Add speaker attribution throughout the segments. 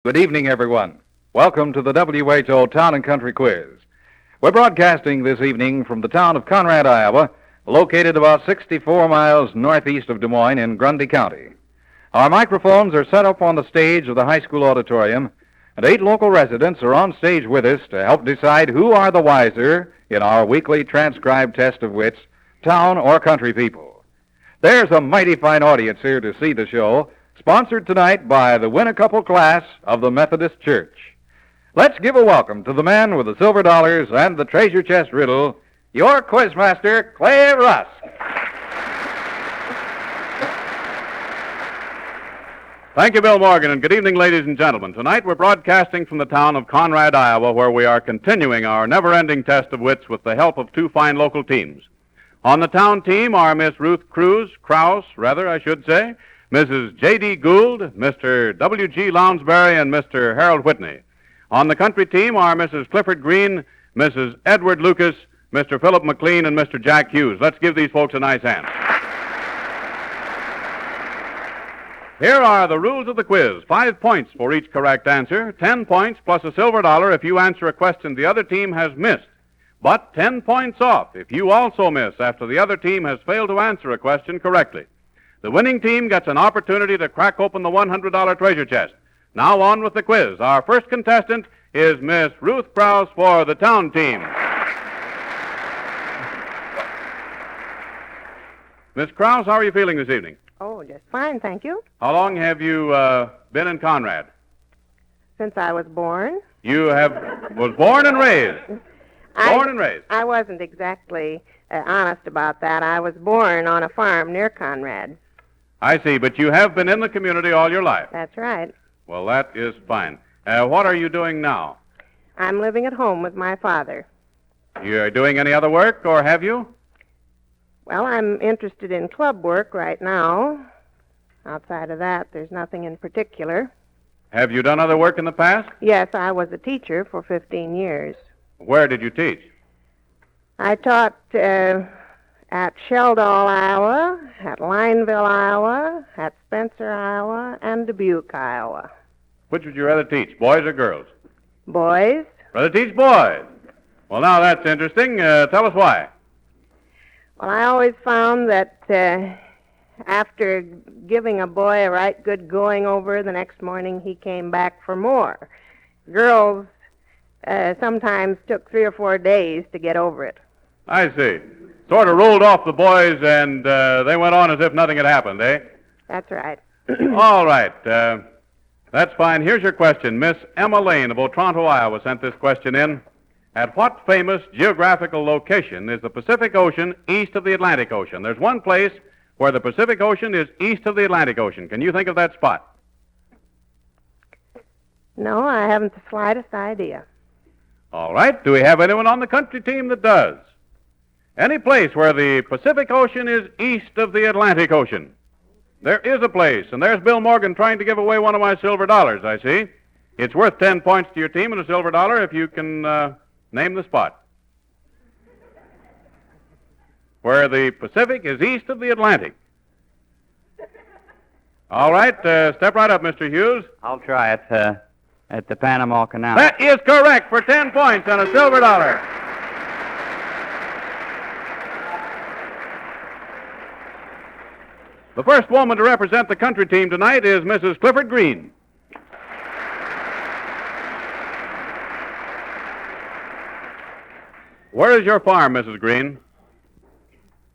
Speaker 1: Good evening, everyone. Welcome to the WHO Town and Country Quiz. We're broadcasting this evening from the town of Conrad, Iowa, located about 64 miles northeast of Des Moines in Grundy County. Our microphones are set up on the stage of the high school auditorium, and 8 local residents are on stage with us to help decide who are the wiser in our weekly transcribed test of wits, town or country people. There's a mighty fine audience here to see the show, sponsored tonight by the Win-A-Couple class of the Methodist Church. Let's give a welcome to the man with the silver dollars and the treasure chest riddle, your quizmaster, Clay Rusk.
Speaker 2: Thank you, Bill Morgan, and good evening, ladies and gentlemen. Tonight we're broadcasting from the town of Conrad, Iowa, where we are continuing our never-ending test of wits with the help of 2 fine local teams. On the town team are Miss Ruth Krause, Mrs. J.D. Gould, Mr. W.G. Lounsbury, and Mr. Harold Whitney. On the country team are Mrs. Clifford Green, Mrs. Edward Lucas, Mr. Philip McLean, and Mr. Jack Hughes. Let's give these folks a nice hand. Here are the rules of the quiz. 5 points for each correct answer, 10 points plus a silver dollar if you answer a question the other team has missed. But 10 points off if you also miss after the other team has failed to answer a question correctly. The winning team gets an opportunity to crack open the $100 treasure chest. Now on with the quiz. Our first contestant is Miss Ruth Krause for the town team. Miss Krause, how are you feeling this evening?
Speaker 3: Oh, just fine, thank you.
Speaker 2: How long have you been in Conrad?
Speaker 3: Since I was born.
Speaker 2: You was born and raised. Born and raised.
Speaker 3: I wasn't exactly honest about that. I was born on a farm near Conrad.
Speaker 2: I see, but you have been in the community all your life.
Speaker 3: That's right.
Speaker 2: Well, that is fine. What are you doing now?
Speaker 3: I'm living at home with my father.
Speaker 2: You're doing any other work, or have you?
Speaker 3: Well, I'm interested in club work right now. Outside of that, there's nothing in particular.
Speaker 2: Have you done other work in the past?
Speaker 3: Yes, I was a teacher for 15 years.
Speaker 2: Where did you teach?
Speaker 3: I taught at Sheldall, Iowa, at Lineville, Iowa, at Spencer, Iowa, and Dubuque, Iowa.
Speaker 2: Which would you rather teach, boys or girls?
Speaker 3: Boys.
Speaker 2: Rather teach boys. Well, now that's interesting. Tell us why.
Speaker 3: Well, I always found that after giving a boy a right good going over, the next morning he came back for more. Girls sometimes took 3 or 4 days to get over it.
Speaker 2: I see. Sort of rolled off the boys, and they went on as if nothing had happened, eh?
Speaker 3: That's right.
Speaker 2: All right. That's fine. Here's your question. Miss Emma Lane of Otranto, Iowa, sent this question in. At what famous geographical location is the Pacific Ocean east of the Atlantic Ocean? There's one place where the Pacific Ocean is east of the Atlantic Ocean. Can you think of that spot?
Speaker 3: No, I haven't the slightest idea.
Speaker 2: All right. Do we have anyone on the country team that does? Any place where the Pacific Ocean is east of the Atlantic Ocean? There is a place, and there's Bill Morgan trying to give away one of my silver dollars, I see. It's worth 10 points to your team and a silver dollar if you can name the spot. Where the Pacific is east of the Atlantic. All right, step right up, Mr. Hughes.
Speaker 4: I'll try it at the Panama Canal.
Speaker 2: That is correct for 10 points and a silver dollar. The first woman to represent the country team tonight is Mrs. Clifford Green. Where is your farm, Mrs. Green?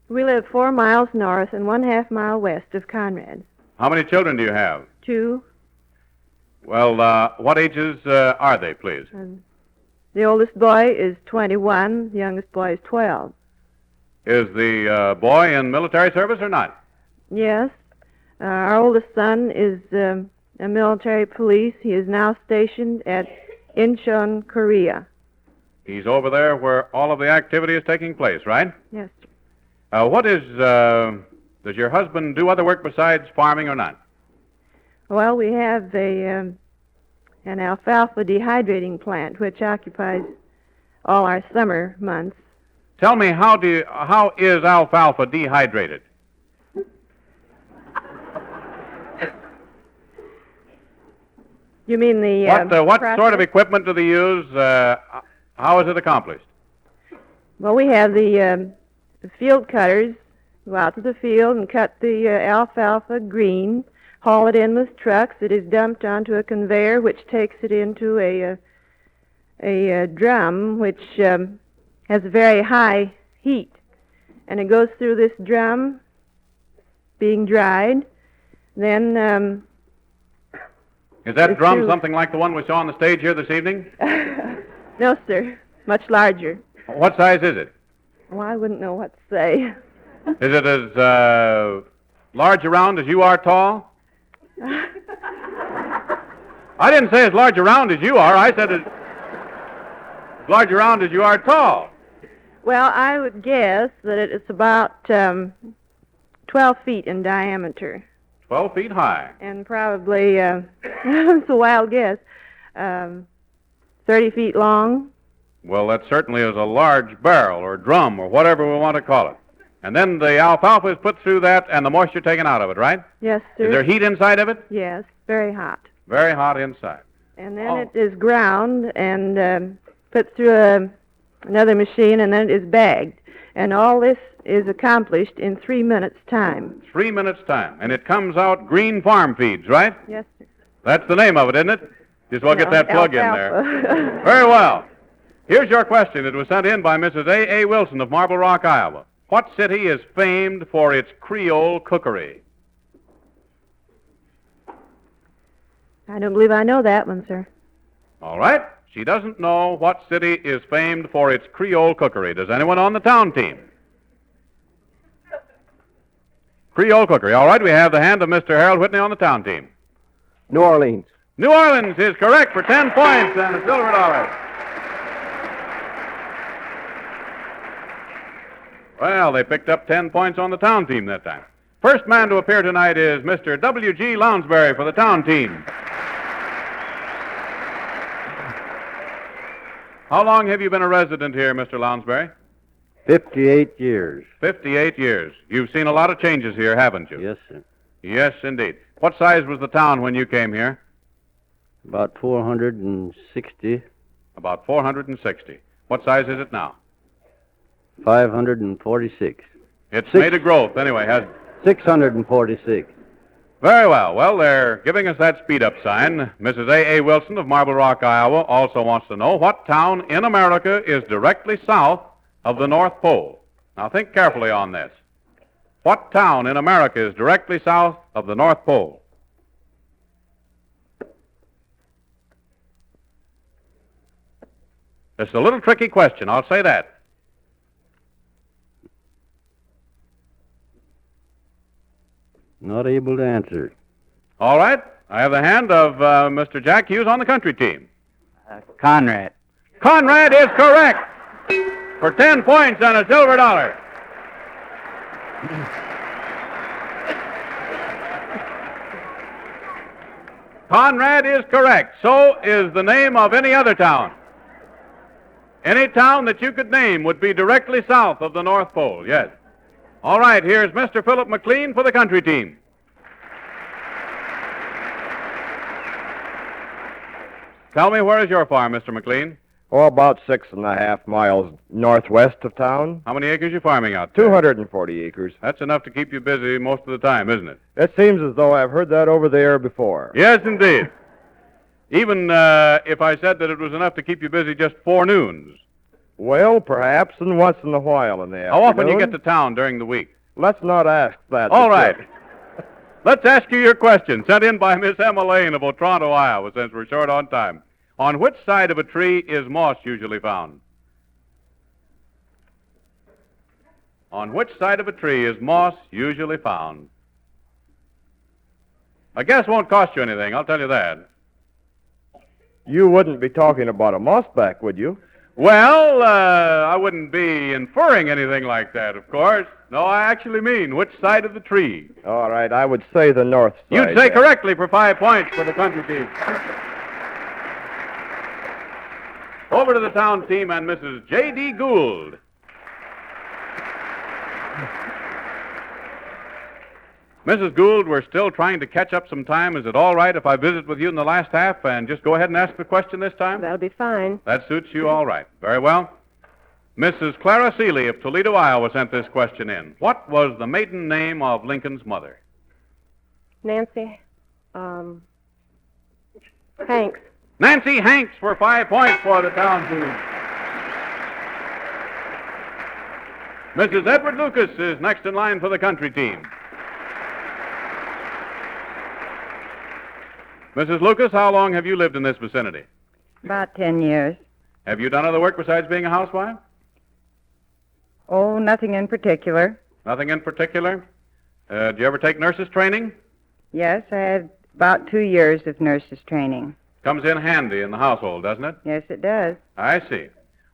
Speaker 5: We live 4 miles north and 1/2 mile west of Conrad.
Speaker 2: How many children do you have?
Speaker 5: 2.
Speaker 2: Well, what ages are they, please?
Speaker 5: The oldest boy is 21. The youngest boy is 12.
Speaker 2: Is the boy in military service or not?
Speaker 5: Yes. Our oldest son is a military police. He is now stationed at Inch, Korea.
Speaker 2: He's over there where all of the activity is taking place, right?
Speaker 5: Yes.
Speaker 2: Does your husband do other work besides farming or not?
Speaker 5: Well, we have an alfalfa dehydrating plant, which occupies all our summer months.
Speaker 2: Tell me, how is alfalfa dehydrated?
Speaker 5: You mean the
Speaker 2: What
Speaker 5: process?
Speaker 2: sort of equipment do they use? How is it accomplished?
Speaker 5: Well, we have the field cutters go out to the field and cut the alfalfa green, haul it in with trucks. It is dumped onto a conveyor, which takes it into a drum, which has very high heat, and it goes through this drum, being dried. Then
Speaker 2: Is that drum
Speaker 5: true.
Speaker 2: something like the one we saw on the stage here this evening?
Speaker 5: no, sir, much larger.
Speaker 2: What size is it?
Speaker 5: Well, I wouldn't know what to say.
Speaker 2: Is it as large around as you are tall? I didn't say as large around as you are. I said as large around as you are tall.
Speaker 5: Well, I would guess that it's about 12 feet in diameter,
Speaker 2: 12 feet high.
Speaker 5: and probably, it's a wild guess, 30 feet long.
Speaker 2: Well, that certainly is a large barrel or drum or whatever we want to call it. And then the alfalfa is put through that and the moisture taken out of it, right?
Speaker 5: Yes, sir.
Speaker 2: Is there heat inside of it?
Speaker 5: Yes, very hot.
Speaker 2: Very hot inside.
Speaker 5: And then
Speaker 2: Oh.
Speaker 5: it is ground and put through another machine, and then it is bagged. And all this is accomplished in 3 minutes' time.
Speaker 2: 3 minutes time. And it comes out green farm feeds, right?
Speaker 5: Yes, sir.
Speaker 2: That's the name of it, isn't it? Just well get
Speaker 5: No,
Speaker 2: that plug in there.
Speaker 5: alfalfa.
Speaker 2: Very well. Here's your question. It was sent in by Mrs. A. Wilson of Marble Rock, Iowa. What city is famed for its Creole cookery?
Speaker 5: I don't believe I know that one, sir.
Speaker 2: All right. She doesn't know what city is famed for its Creole cookery. Does anyone on the town team? Creole cookery. All right. We have the hand of Mr. Harold Whitney on the town team.
Speaker 6: New Orleans.
Speaker 2: New Orleans is correct for 10 points and a silver dollar. Well, they picked up 10 points on the town team that time. First man to appear tonight is Mr. W.G. Lounsbury for the town team. How long have you been a resident here, Mr. Lounsbury?
Speaker 6: 58 years.
Speaker 2: 58 years. You've seen a lot of changes here, haven't you?
Speaker 6: Yes, sir.
Speaker 2: Yes, indeed. What size was the town when you came here?
Speaker 6: About 460,
Speaker 2: About 460. What size is it now?
Speaker 6: 546.
Speaker 2: It's made a growth, anyway, hasn't it?
Speaker 6: 646.
Speaker 2: Very well. Well, they're giving us that speed-up sign. Mrs. A. Wilson of Marble Rock, Iowa, also wants to know what town in America is directly south of the North Pole. Now, think carefully on this. What town in America is directly south of the North Pole? It's a little tricky question, I'll say that.
Speaker 6: Not able to answer.
Speaker 2: All right. I have the hand of Mr. Jack Hughes on the country team.
Speaker 4: Conrad.
Speaker 2: Conrad is correct for 10 points and a silver dollar. Conrad is correct. So is the name of any other town. Any town that you could name would be directly south of the North Pole, yes. All right, here's Mr. Philip McLean for the country team. Tell me, where is your farm, Mr. McLean?
Speaker 7: Oh, about 6.5 miles northwest of town.
Speaker 2: How many acres are you farming out there?
Speaker 7: 240 acres.
Speaker 2: That's enough to keep you busy most of the time, isn't it?
Speaker 7: It seems as though I've heard that over the air before.
Speaker 2: Yes, indeed. Even if I said that it was enough to keep you busy just forenoons.
Speaker 7: Well, perhaps, and once in a while in the afternoon.
Speaker 2: How often do you get to town during the week?
Speaker 7: Let's not ask that.
Speaker 2: All right. Let's ask you your question, sent in by Miss Emma Lane of Otranto, Iowa, since we're short on time. On which side of a tree is moss usually found? On which side of a tree is moss usually found? A guess won't cost you anything, I'll tell you that.
Speaker 7: You wouldn't be talking about a mossback, would you?
Speaker 2: Well, I wouldn't be inferring anything like that, of course. No, I actually mean which side of the tree.
Speaker 7: All right, I would say the north side.
Speaker 2: You'd say
Speaker 7: then.
Speaker 2: correctly for 5 points for the country team. Over to the town team and Mrs. J.D. Gould. Mrs. Gould, we're still trying to catch up some time. Is it all right if I visit with you in the last half and just go ahead and ask the question this time?
Speaker 5: That'll be fine.
Speaker 2: That suits you all right. Very well. Mrs. Clara Seeley of Toledo, Iowa, sent this question in. What was the maiden name of Lincoln's mother?
Speaker 3: Nancy, Hanks.
Speaker 2: Nancy Hanks for 5 points for the town team. Mrs. Edward Lucas is next in line for the country team. Mrs. Lucas, how long have you lived in this vicinity?
Speaker 8: About 10 years.
Speaker 2: Have you done other work besides being a housewife?
Speaker 8: Oh, nothing in particular.
Speaker 2: Nothing in particular? Do you ever take nurse's training?
Speaker 8: Yes, I had about 2 years of nurse's training.
Speaker 2: Comes in handy in the household, doesn't it?
Speaker 8: Yes, it does.
Speaker 2: I see.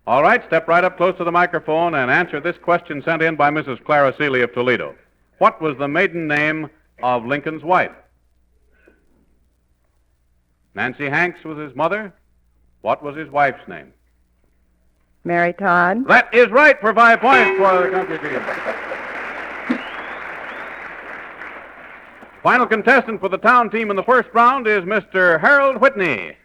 Speaker 2: All right, step right up close to the microphone and answer this question sent in by Mrs. Clara Seeley of Toledo. What was the maiden name of Lincoln's wife? Nancy Hanks was his mother. What was his wife's name?
Speaker 8: Mary Todd.
Speaker 2: That is right for 5 points for the country team. Final contestant for the town team in the first round is Mr. Harold Whitney.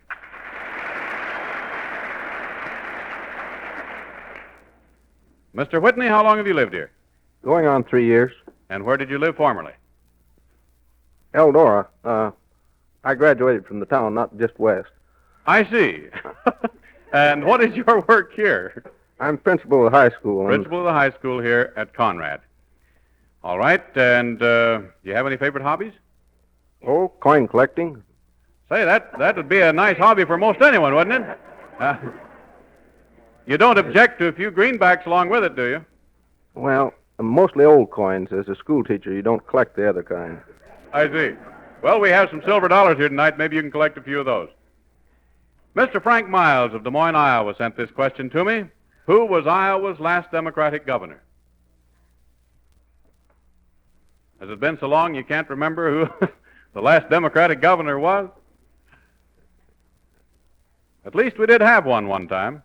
Speaker 2: Mr. Whitney, how long have you lived here?
Speaker 9: Going on 3 years.
Speaker 2: And where did you live formerly?
Speaker 9: Eldora. I graduated from the town, not just west.
Speaker 2: I see. And what is your work here?
Speaker 9: I'm principal of the high school.
Speaker 2: Principal of the high school here at Conrad. All right, and do you have any favorite hobbies?
Speaker 9: Oh, coin collecting.
Speaker 2: Say, that would be a nice hobby for most anyone, wouldn't it? You don't object to a few greenbacks along with it, do you?
Speaker 9: Well, mostly old coins. As a school teacher, you don't collect the other kind.
Speaker 2: I see. Well, we have some silver dollars here tonight. Maybe you can collect a few of those. Mr. Frank Miles of Des Moines, Iowa, sent this question to me. Who was Iowa's last Democratic governor? Has it been so long you can't remember who the last Democratic governor was? At least we did have one time.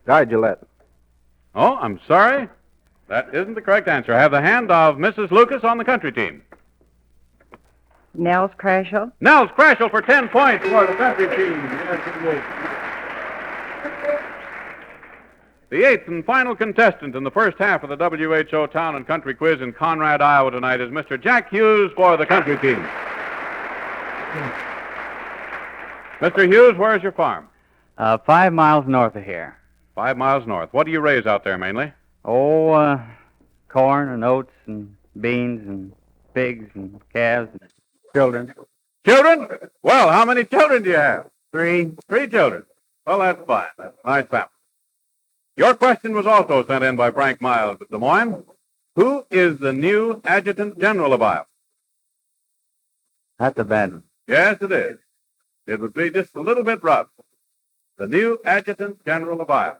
Speaker 9: Guy Gillette.
Speaker 2: Oh, I'm sorry. That isn't the correct answer. I have the hand of Mrs. Lucas on the country team.
Speaker 8: Nels Crashell.
Speaker 2: Nels Crashell for 10 points for the country team. Yes, indeed. The eighth and final contestant in the first half of the WHO Town and Country Quiz in Conrad, Iowa tonight is Mr. Jack Hughes for the country team. Mr. Hughes, where's your farm?
Speaker 4: 5 miles north of here.
Speaker 2: 5 miles north. What do you raise out there mainly?
Speaker 4: Oh, corn and oats and beans and pigs and calves and children.
Speaker 2: Children? Well, how many children do you have?
Speaker 4: 3.
Speaker 2: 3 children. Well, that's fine. That's a nice family. Your question was also sent in by Frank Miles of Des Moines. Who is the new Adjutant General of Iowa?
Speaker 4: That's a bad one.
Speaker 2: Yes, it is. It would be just a little bit rough. The new Adjutant General of Iowa.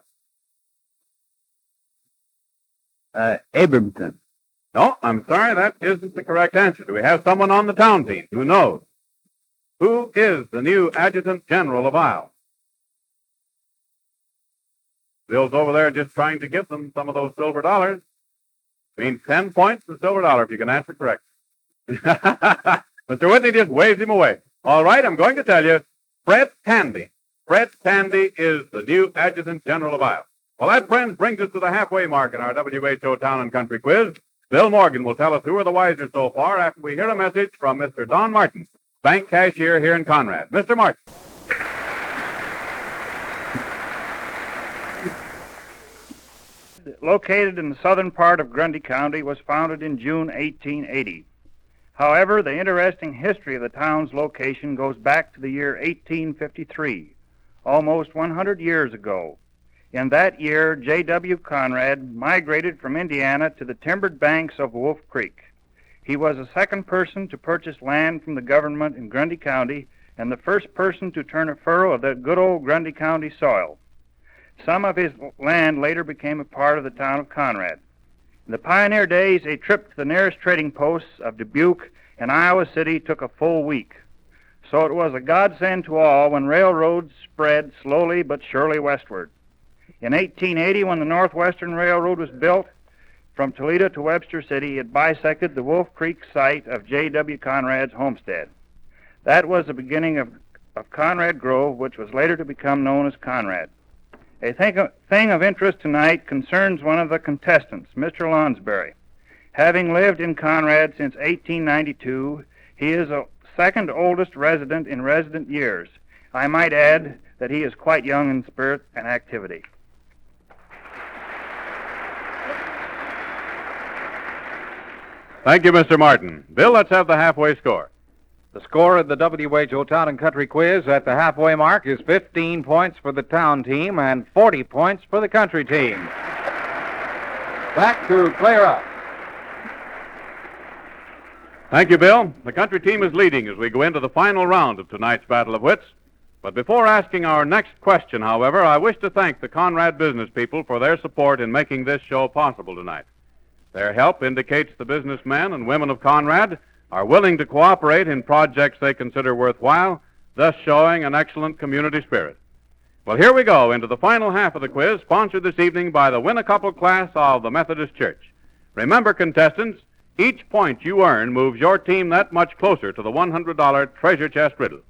Speaker 4: Abramson.
Speaker 2: No, I'm sorry, that isn't the correct answer. Do we have someone on the town team who knows? Who is the new Adjutant General of Iowa? Bill's over there just trying to give them some of those silver dollars. Means 10 points for silver dollar if you can answer correctly. Mr. Whitney just waves him away. All right, I'm going to tell you, Fred Tandy. Fred Tandy is the new Adjutant General of Iowa. Well, that, friends, brings us to the halfway mark in our WHO Town and Country Quiz. Bill Morgan will tell us who are the wiser so far after we hear a message from Mr. Don Martin, bank cashier here in Conrad. Mr. Martin.
Speaker 10: Located in the southern part of Grundy County, was founded in June 1880. However, the interesting history of the town's location goes back to the year 1853, almost 100 years ago. In that year, J.W. Conrad migrated from Indiana to the timbered banks of Wolf Creek. He was the second person to purchase land from the government in Grundy County and the first person to turn a furrow of the good old Grundy County soil. Some of his land later became a part of the town of Conrad. In the pioneer days, a trip to the nearest trading posts of Dubuque and Iowa City took a full week. So it was a godsend to all when railroads spread slowly but surely westward. In 1880, when the Northwestern Railroad was built from Toledo to Webster City, it bisected the Wolf Creek site of J.W. Conrad's homestead. That was the beginning of Conrad Grove, which was later to become known as Conrad. A thing of interest tonight concerns one of the contestants, Mr. Lonsbury. Having lived in Conrad since 1892, he is the second oldest resident in resident years. I might add that he is quite young in spirit and activity.
Speaker 2: Thank you, Mr. Martin. Bill, let's have the halfway score.
Speaker 1: The score of the WHO Town and Country Quiz at the halfway mark is 15 points for the town team and 40 points for the country team. Back to Clear Up.
Speaker 2: Thank you, Bill. The country team is leading as we go into the final round of tonight's Battle of Wits. But before asking our next question, however, I wish to thank the Conrad business people for their support in making this show possible tonight. Their help indicates the businessmen and women of Conrad are willing to cooperate in projects they consider worthwhile, thus showing an excellent community spirit. Well, here we go into the final half of the quiz, sponsored this evening by the Win-A-Couple class of the Methodist Church. Remember, contestants, each point you earn moves your team that much closer to the $100 treasure chest riddle.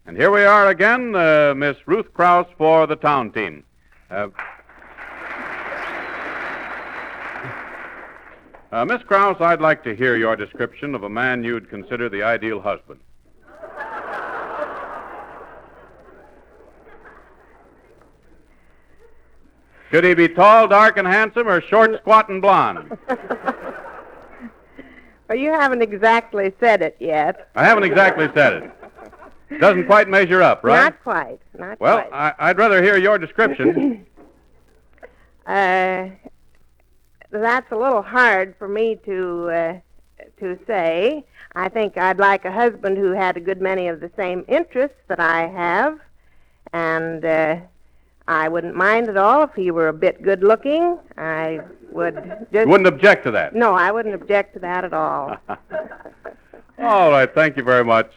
Speaker 2: And here we are again, Miss Ruth Krause for the town team. Miss Krause, I'd like to hear your description of a man you'd consider the ideal husband. Should he be tall, dark, and handsome, or short, squat, and blonde?
Speaker 3: Well, you haven't exactly said it yet.
Speaker 2: I haven't exactly said it. Doesn't quite measure up, right?
Speaker 3: Not quite. Not
Speaker 2: well,
Speaker 3: quite.
Speaker 2: I'd rather hear your description.
Speaker 3: That's a little hard for me to say. I think I'd like a husband who had a good many of the same interests that I have, and I wouldn't mind at all if he were a bit good-looking. I would just...
Speaker 2: You wouldn't object to that?
Speaker 3: No, I wouldn't object to that at all.
Speaker 2: All right, thank you very much.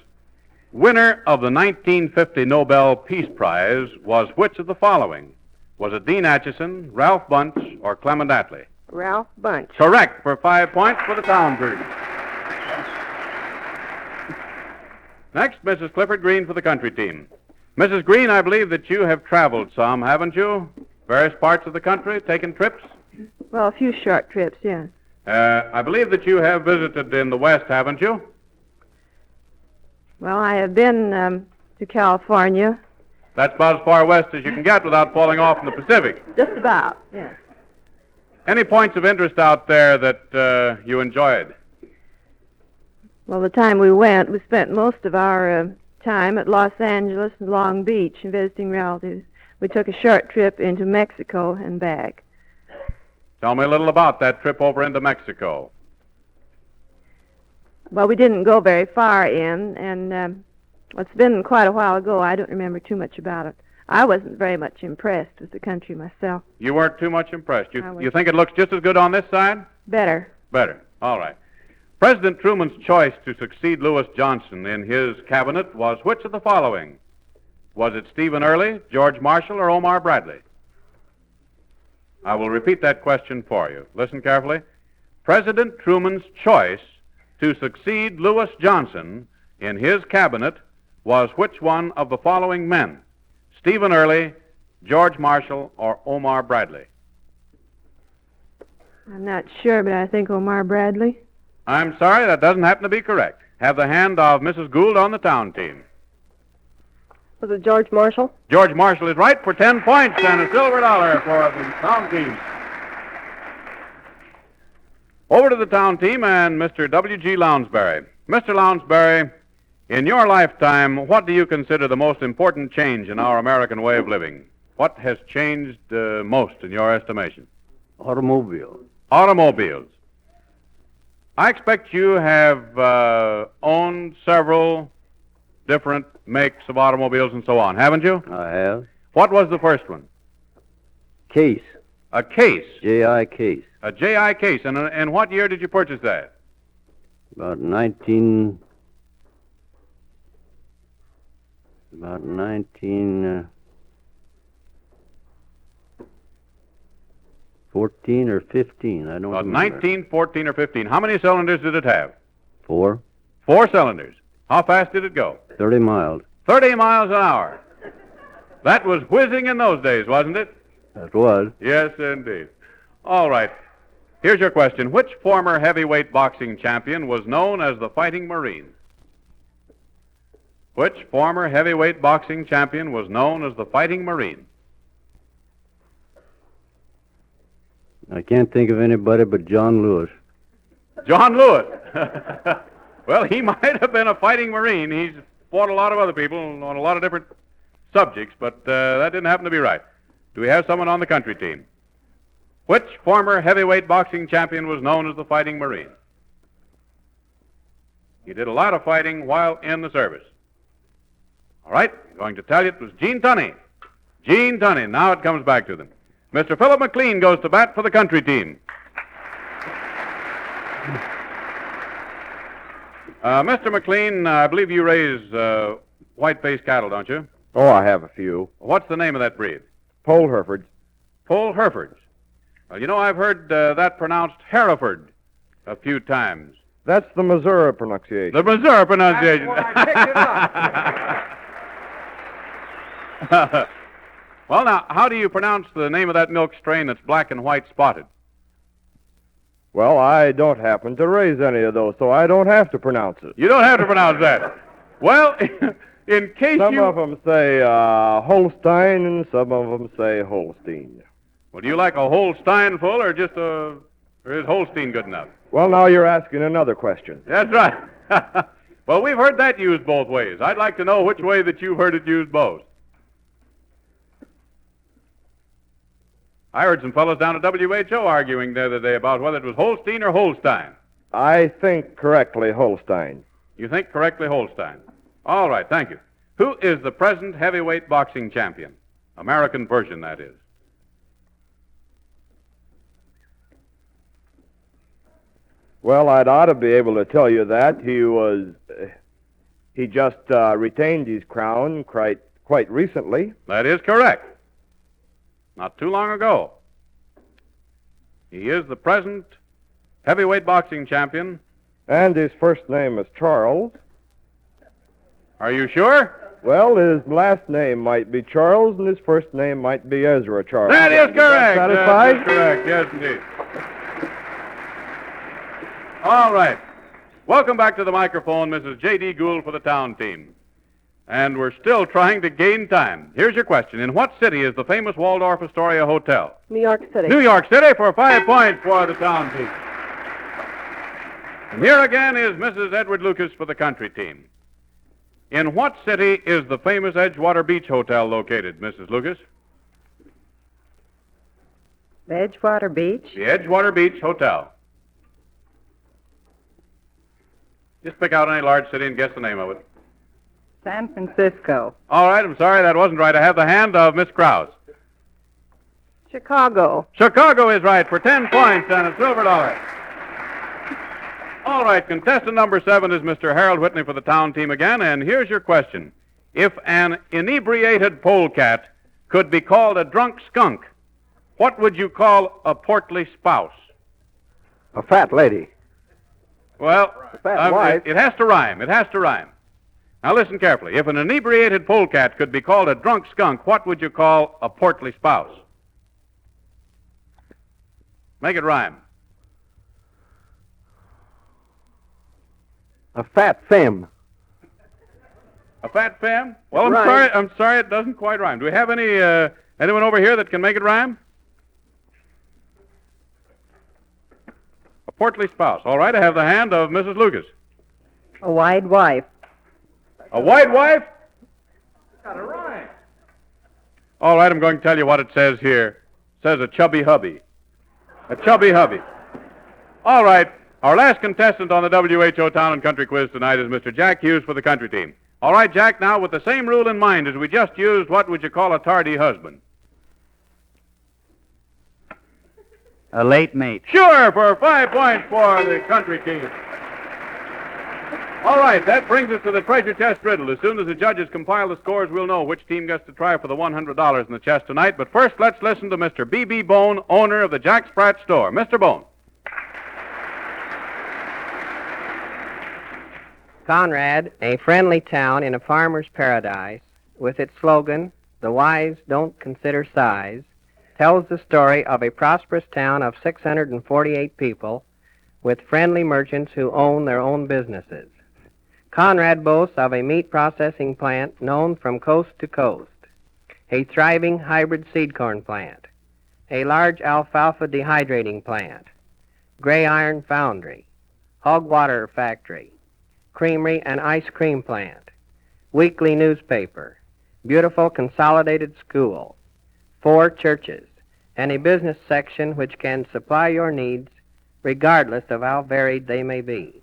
Speaker 2: Winner of the 1950 Nobel Peace Prize was which of the following? Was it Dean Acheson, Ralph Bunche, or Clement Attlee?
Speaker 3: Ralph Bunche.
Speaker 2: Correct, for 5 points for the town group. Next, Mrs. Clifford Green for the country team. Mrs. Green, I believe that you have traveled some, haven't you? Various parts of the country, taken trips?
Speaker 5: Well, a few short trips, yeah.
Speaker 2: I believe that you have visited in the West, haven't you?
Speaker 5: Well, I have been to California.
Speaker 2: That's about as far west as you can get without falling off in the Pacific.
Speaker 5: Just about, yeah.
Speaker 2: Any points of interest out there that you enjoyed?
Speaker 5: Well, the time we went, we spent most of our time at Los Angeles and Long Beach visiting relatives. We took a short trip into Mexico and back.
Speaker 2: Tell me a little about that trip over into Mexico.
Speaker 5: Well, we didn't go very far in, and it's been quite a while ago. I don't remember too much about it. I wasn't very much impressed with the country myself.
Speaker 2: You weren't too much impressed. You think it looks just as good on this side?
Speaker 5: Better.
Speaker 2: Better. All right. President Truman's choice to succeed Lewis Johnson in his cabinet was which of the following? Was it Stephen Early, George Marshall, or Omar Bradley? I will repeat that question for you. Listen carefully. President Truman's choice to succeed Lewis Johnson in his cabinet was which one of the following men? Stephen Early, George Marshall, or Omar Bradley?
Speaker 5: I'm not sure, but I think Omar Bradley.
Speaker 2: I'm sorry, that doesn't happen to be correct. Have the hand of Mrs. Gould on the town team.
Speaker 3: Was it George Marshall?
Speaker 2: George Marshall is right for 10 points and a silver dollar for the town team. Over to the town team and Mr. W.G. Lounsbury. Mr. Lounsbury, in your lifetime, what do you consider the most important change in our American way of living? What has changed most in your estimation?
Speaker 6: Automobile.
Speaker 2: Automobiles. I expect you have owned several different makes of automobiles and so on, haven't you?
Speaker 6: I have.
Speaker 2: What was the first one?
Speaker 6: Case.
Speaker 2: A Case.
Speaker 6: J.I. Case.
Speaker 2: A J.I. Case. And what year did you purchase that?
Speaker 6: About 19... 14 or 15. I don't
Speaker 2: About
Speaker 6: remember.
Speaker 2: 19, 14, or 15. How many cylinders did it have?
Speaker 6: 4.
Speaker 2: 4 cylinders. How fast did it go?
Speaker 6: 30 miles.
Speaker 2: 30 miles an hour. That was whizzing in those days, wasn't it?
Speaker 6: That was.
Speaker 2: Yes, indeed. All right. Here's your question. Which former heavyweight boxing champion was known as the Fighting Marine? Which former heavyweight boxing champion was known as the Fighting Marine?
Speaker 6: I can't think of anybody but John Lewis.
Speaker 2: John Lewis. Well, he might have been a fighting Marine. He's fought a lot of other people on a lot of different subjects, but that didn't happen to be right. Do we have someone on the country team? Which former heavyweight boxing champion was known as the Fighting Marine? He did a lot of fighting while in the service. All right, I'm going to tell you it was Gene Tunney. Gene Tunney. Now it comes back to them. Mr. Philip McLean goes to bat for the country team. Mr. McLean, I believe you raise white-faced cattle, don't you?
Speaker 7: Oh, I have a few.
Speaker 2: What's the name of that breed?
Speaker 7: Pole Herefords.
Speaker 2: Pole Herefords. Well, you know, I've heard that pronounced Hereford a few times.
Speaker 7: That's the Missouri pronunciation.
Speaker 2: The Missouri pronunciation.
Speaker 10: That's where I picked it up.
Speaker 2: Well, now, how do you pronounce the name of that milk strain that's black and white spotted?
Speaker 7: Well, I don't happen to raise any of those, so I don't have to pronounce it.
Speaker 2: You don't have to pronounce that. Well, in case
Speaker 7: Some of them say Holstein, and some of them say Holstein.
Speaker 2: Well, do you like a Holstein full, or just or is Holstein good enough?
Speaker 7: Well, now you're asking another question.
Speaker 2: That's right. Well, we've heard that used both ways. I'd like to know which way that you've heard it used most. I heard some fellows down at WHO arguing the other day about whether it was Holstein or Holstein.
Speaker 7: I think correctly Holstein.
Speaker 2: You think correctly Holstein. All right, thank you. Who is the present heavyweight boxing champion? American version, that is.
Speaker 7: Well, I'd ought to be able to tell you that. He just retained his crown quite recently.
Speaker 2: That is correct. Not too long ago. He is the present heavyweight boxing champion.
Speaker 7: And his first name is Charles.
Speaker 2: Are you sure?
Speaker 7: Well, his last name might be Charles, and his first name might be Ezra Charles.
Speaker 2: That is correct.
Speaker 7: Satisfied?
Speaker 2: That is correct. Yes, indeed. All right. Welcome back to the microphone, Mrs. J.D. Gould for the town team. And we're still trying to gain time. Here's your question. In what city is the famous Waldorf Astoria Hotel?
Speaker 5: New York City.
Speaker 2: New York City for 5 points for the town team. And here again is Mrs. Edward Lucas for the country team. In what city is the famous Edgewater Beach Hotel located, Mrs. Lucas?
Speaker 8: Edgewater Beach?
Speaker 2: The Edgewater Beach Hotel. Just pick out any large city and guess the name of it.
Speaker 8: San Francisco.
Speaker 2: All right, I'm sorry, that wasn't right. I have the hand of Miss Krause.
Speaker 3: Chicago.
Speaker 2: Chicago is right for 10 points and a silver dollar. All right, contestant number 7 is Mr. Harold Whitney for the town team again, and here's your question. If an inebriated polecat could be called a drunk skunk, what would you call a portly spouse?
Speaker 9: A fat lady.
Speaker 2: Well,
Speaker 9: fat wife.
Speaker 2: it has to rhyme. It has to rhyme. Now listen carefully. If an inebriated polecat could be called a drunk skunk, what would you call a portly spouse? Make it rhyme.
Speaker 9: A fat femme.
Speaker 2: A fat femme? Well,
Speaker 9: Right.
Speaker 2: I'm sorry, it doesn't quite rhyme. Do we have anyone over here that can make it rhyme? A portly spouse. All right, I have the hand of Mrs. Lucas.
Speaker 8: A wide wife.
Speaker 2: A white wife? Got it right. All right, I'm going to tell you what it says here. It says a chubby hubby. A chubby hubby. All right, our last contestant on the WHO Town and Country Quiz tonight is Mr. Jack Hughes for the country team. All right, Jack, now with the same rule in mind as we just used, what would you call a tardy husband?
Speaker 4: A late mate.
Speaker 2: Sure, for 5 points for the country team. All right, that brings us to the treasure chest riddle. As soon as the judges compile the scores, we'll know which team gets to try for the $100 in the chest tonight. But first, let's listen to Mr. B.B. Bone, owner of the Jack Sprat store. Mr. Bone.
Speaker 11: Conrad, a friendly town in a farmer's paradise, with its slogan, "The wise don't consider size," tells the story of a prosperous town of 648 people with friendly merchants who own their own businesses. Conrad boasts of a meat processing plant known from coast to coast, a thriving hybrid seed corn plant, a large alfalfa dehydrating plant, gray iron foundry, hog water factory, creamery and ice cream plant, weekly newspaper, beautiful consolidated school, 4 churches, and a business section which can supply your needs regardless of how varied they may be.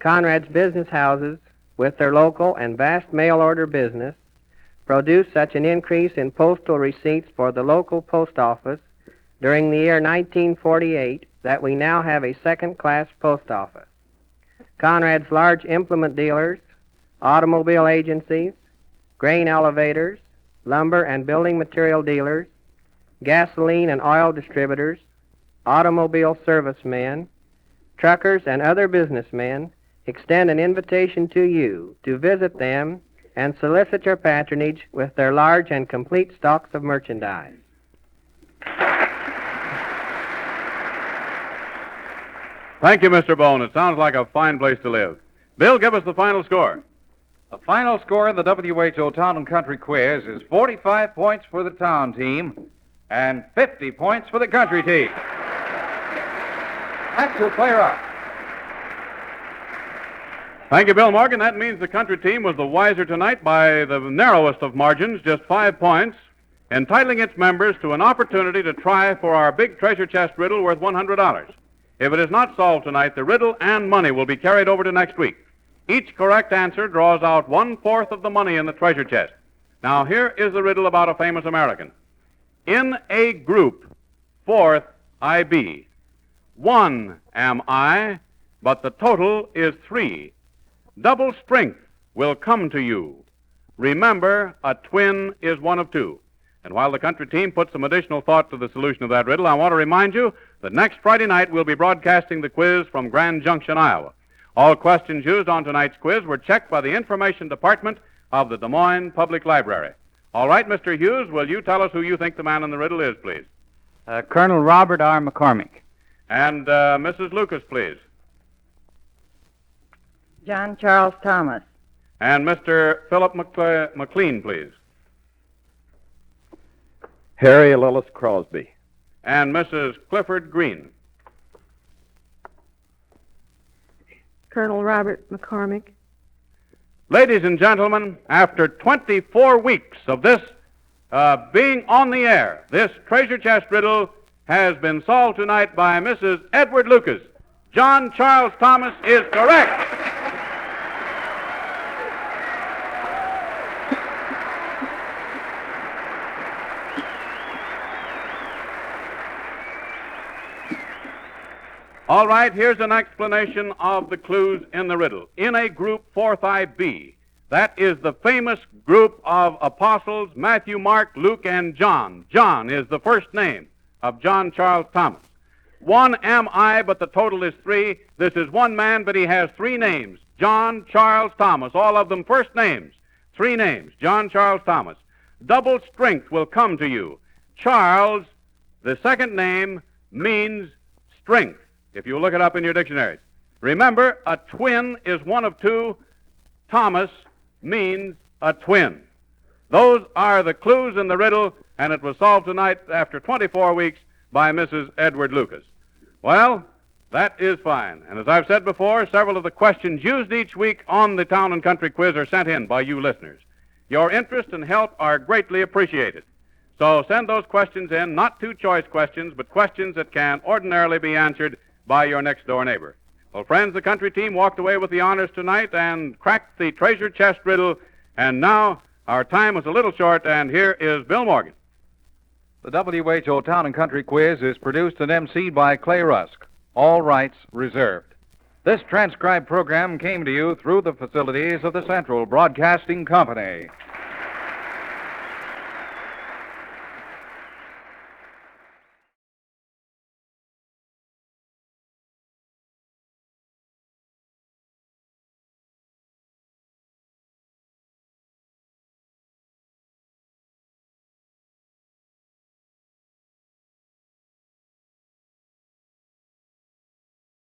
Speaker 11: Conrad's business houses, with their local and vast mail-order business, produced such an increase in postal receipts for the local post office during the year 1948 that we now have a second-class post office. Conrad's large implement dealers, automobile agencies, grain elevators, lumber and building material dealers, gasoline and oil distributors, automobile servicemen, truckers, and other businessmen extend an invitation to you to visit them and solicit your patronage with their large and complete stocks of merchandise.
Speaker 2: Thank you, Mr. Bone. It sounds like a fine place to live. Bill, give us the final score.
Speaker 1: The final score in the WHO Town and Country Quiz is 45 points for the town team and 50 points for the country team. Back to Clay Rusk.
Speaker 2: Thank you, Bill Morgan. That means the country team was the wiser tonight by the narrowest of margins, just 5 points, entitling its members to an opportunity to try for our big treasure chest riddle worth $100. If it is not solved tonight, the riddle and money will be carried over to next week. Each correct answer draws out 1/4 of the money in the treasure chest. Now, here is the riddle about a famous American. In a group, 4th I be. 1 am I, but the total is 3. Double strength will come to you. Remember, a twin is one of 2. And while the country team puts some additional thought to the solution of that riddle, I want to remind you that next Friday night we'll be broadcasting the quiz from Grand Junction, Iowa. All questions used on tonight's quiz were checked by the Information Department of the Des Moines Public Library. All right, Mr. Hughes, will you tell us who you think the man in the riddle is, please?
Speaker 4: Colonel Robert R. McCormick.
Speaker 2: And Mrs. Lucas, please.
Speaker 8: John Charles Thomas.
Speaker 2: And Mr. Philip McLean, please.
Speaker 7: Harry Lillis Crosby.
Speaker 2: And Mrs. Clifford Green.
Speaker 5: Colonel Robert McCormick.
Speaker 2: Ladies and gentlemen, after 24 weeks of this being on the air, this treasure chest riddle has been solved tonight by Mrs. Edward Lucas. John Charles Thomas is correct. All right, here's an explanation of the clues in the riddle. In a group, 4th I be. That is the famous group of apostles, Matthew, Mark, Luke, and John. John is the first name of John Charles Thomas. 1 am I, but the total is 3. This is one man, but he has 3 names. John Charles Thomas, all of them first names. 3 names, John Charles Thomas. Double strength will come to you. Charles, the second name, means strength, if you look it up in your dictionaries. Remember, a twin is one of 2. Thomas means a twin. Those are the clues in the riddle, and it was solved tonight after 24 weeks by Mrs. Edward Lucas. Well, that is fine. And as I've said before, several of the questions used each week on the Town and Country Quiz are sent in by you listeners. Your interest and help are greatly appreciated. So send those questions in, not 2 choice questions, but questions that can ordinarily be answered by your next-door neighbor. Well, friends, the country team walked away with the honors tonight and cracked the treasure chest riddle, and now our time is a little short, and here is Bill Morgan.
Speaker 1: The WHO Town and Country Quiz is produced and emceed by Clay Rusk. All rights reserved. This transcribed program came to you through the facilities of the Central Broadcasting Company.